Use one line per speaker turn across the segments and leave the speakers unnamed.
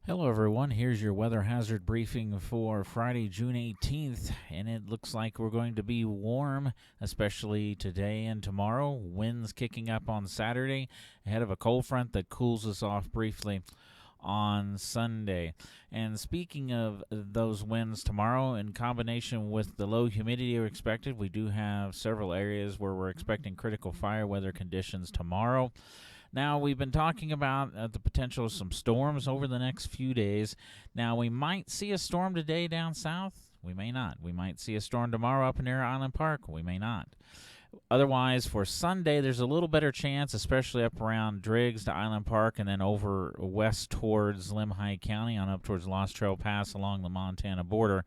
Hello, everyone. Here's your weather hazard briefing for Friday, June 18th. And it looks like we're going to be warm, especially today and tomorrow. Winds kicking up on Saturday ahead of a cold front that cools us off briefly on Sunday. And speaking of those winds tomorrow, in combination with the low humidity we're expected, we do have several areas where we're expecting critical fire weather conditions tomorrow. Now, we've been talking about the potential of some storms over the next few days. Now, we might see a storm today down south. We may not. We might see a storm tomorrow up near Island Park. We may not. Otherwise, for Sunday, there's a little better chance, especially up around Driggs to Island Park and then over west towards Lemhi County on up towards Lost Trail Pass along the Montana border,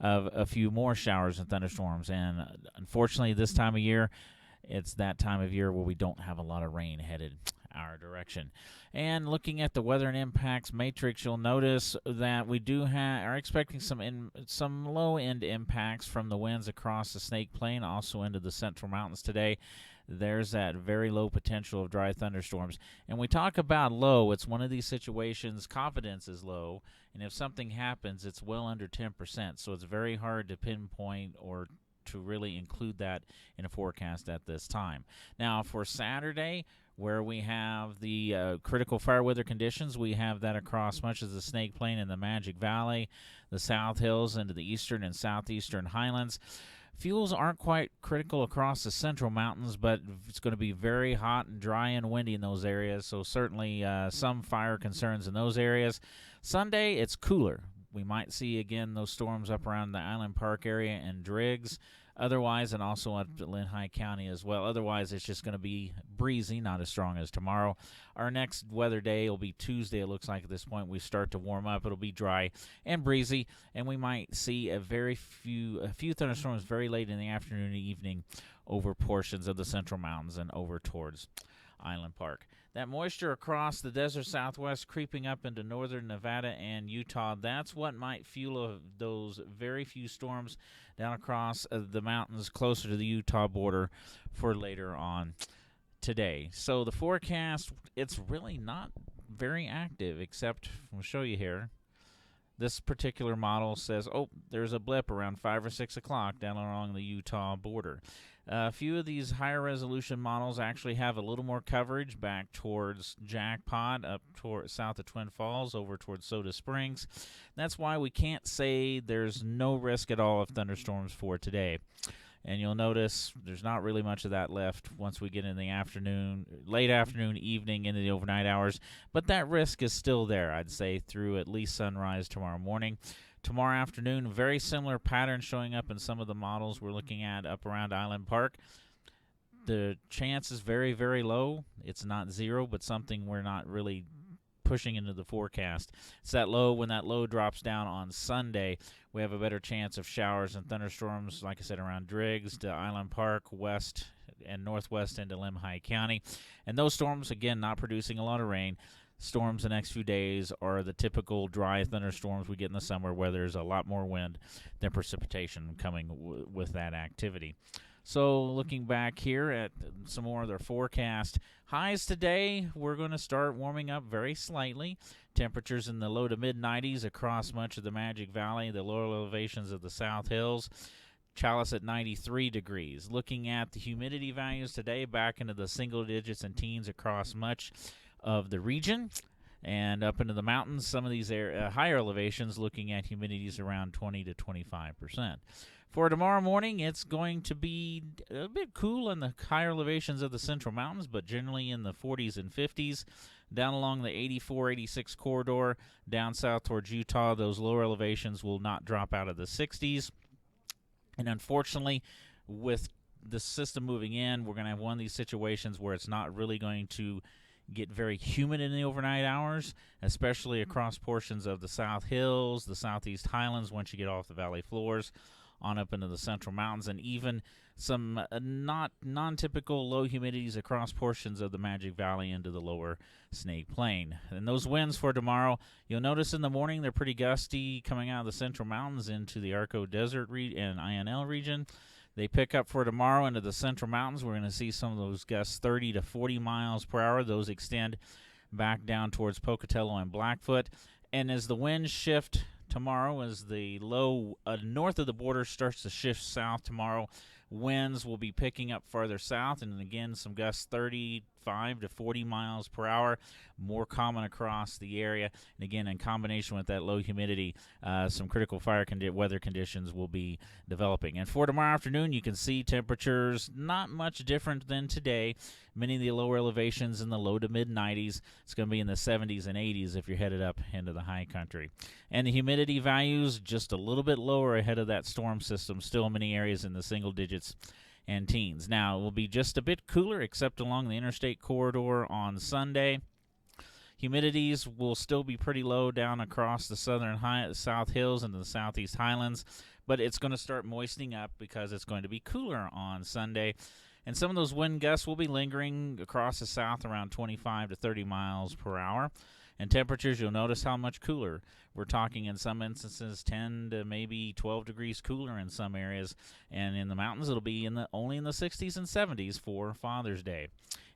of a few more showers and thunderstorms. And unfortunately, this time of year, it's that time of year where we don't have a lot of rain headed our direction. And looking at the weather and impacts matrix, you'll notice that we are expecting some low end impacts from the winds across the Snake Plain, also into the Central Mountains today. There's that very low potential of dry thunderstorms. And we talk about low, it's one of these situations, confidence is low, and if something happens, it's well under 10%. So it's very hard to pinpoint or to really include that in a forecast at this time. Now, for Saturday, where we have the critical fire weather conditions, we have that across much of the Snake Plain and the Magic Valley, the South Hills into the eastern and southeastern highlands. Fuels aren't quite critical across the Central Mountains, but it's going to be very hot and dry and windy in those areas, so certainly some fire concerns in those areas. Sunday, it's cooler. We might see, again, those storms up around the Island Park area and Driggs. Otherwise, and also up to Lemhi County as well. Otherwise, it's just going to be breezy, not as strong as tomorrow. Our next weather day will be Tuesday. It looks like at this point we start to warm up. It'll be dry and breezy, and we might see a few thunderstorms very late in the afternoon and evening over portions of the Central Mountains and over towards Island Park. That moisture across the desert southwest creeping up into northern Nevada and Utah, that's what might fuel those very few storms down across the mountains closer to the Utah border for later on today. So the forecast, it's really not very active, except we'll show you here. This particular model says, there's a blip around 5 or 6 o'clock down along the Utah border. A few of these higher resolution models actually have a little more coverage back towards Jackpot, up toward south of Twin Falls, over towards Soda Springs. That's why we can't say there's no risk at all of thunderstorms for today. And you'll notice there's not really much of that left once we get in the afternoon, late afternoon, evening, into the overnight hours. But that risk is still there, I'd say, through at least sunrise tomorrow morning. Tomorrow afternoon, very similar pattern showing up in some of the models we're looking at up around Island Park. The chance is very, very low. It's not zero, but something we're not really pushing into the forecast. It's that low. When that low drops down on Sunday, we have a better chance of showers and thunderstorms, like I said, around Driggs to Island Park, west and northwest into Lemhi County. And those storms, again, not producing a lot of rain. Storms the next few days are the typical dry thunderstorms we get in the summer, where there's a lot more wind than precipitation coming with that activity. So looking back here at some more of their forecast, highs today, we're going to start warming up very slightly. Temperatures in the low to mid-90s across much of the Magic Valley, the lower elevations of the South Hills. Chalice at 93 degrees. Looking at the humidity values today, back into the single digits and teens across much of the region. And up into the mountains, some of these higher elevations looking at humidities around 20 to 25%. For tomorrow morning, it's going to be a bit cool in the higher elevations of the Central Mountains, but generally in the 40s and 50s. Down along the 84-86 corridor, down south towards Utah, those lower elevations will not drop out of the 60s. And unfortunately, with the system moving in, we're going to have one of these situations where it's not really going to get very humid in the overnight hours, especially across portions of the South Hills, the Southeast Highlands, once you get off the valley floors, on up into the Central Mountains, and even some not non-typical low humidities across portions of the Magic Valley into the lower Snake Plain. And those winds for tomorrow, you'll notice in the morning they're pretty gusty coming out of the Central Mountains into the Arco Desert and INL region. They pick up for tomorrow into the Central Mountains. We're going to see some of those gusts 30 to 40 miles per hour. Those extend back down towards Pocatello and Blackfoot. And as the winds shift tomorrow, as the low north of the border starts to shift south tomorrow, winds will be picking up farther south, and again, some gusts 35 to 40 miles per hour, more common across the area. And again, in combination with that low humidity, some critical fire weather conditions will be developing. And for tomorrow afternoon, you can see temperatures not much different than today. Many of the lower elevations in the low to mid 90s. It's going to be in the 70s and 80s if you're headed up into the high country. And the humidity values just a little bit lower ahead of that storm system, still in many areas in the single digits and teens. Now, it will be just a bit cooler except along the interstate corridor on Sunday. Humidities will still be pretty low down across the south hills and the southeast highlands, but it's going to start moistening up because it's going to be cooler on Sunday. And some of those wind gusts will be lingering across the south around 25 to 30 miles per hour. And temperatures, you'll notice how much cooler. We're talking in some instances 10 to maybe 12 degrees cooler in some areas. And in the mountains, it'll be only in the 60s and 70s for Father's Day.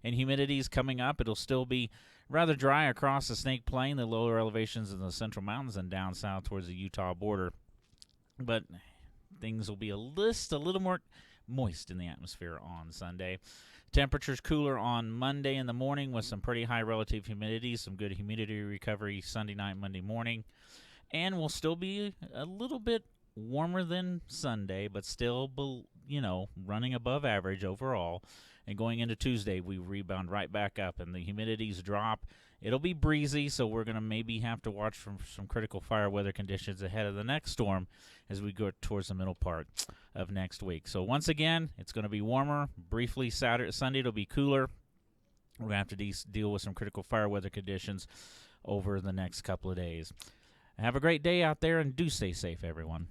And humidity's coming up. It'll still be rather dry across the Snake Plain, the lower elevations in the central mountains, and down south towards the Utah border. But things will be a little more moist in the atmosphere on Sunday. Temperatures cooler on Monday in the morning with some pretty high relative humidity, some good humidity recovery Sunday night, Monday morning. And will still be a little bit warmer than Sunday, but still, running above average overall. And going into Tuesday, we rebound right back up, and the humidities drop. It'll be breezy, so we're going to maybe have to watch for some critical fire weather conditions ahead of the next storm as we go towards the middle part of next week. So once again, it's going to be warmer. Briefly, Sunday it'll be cooler. We're going to have to deal with some critical fire weather conditions over the next couple of days. Have a great day out there, and do stay safe, everyone.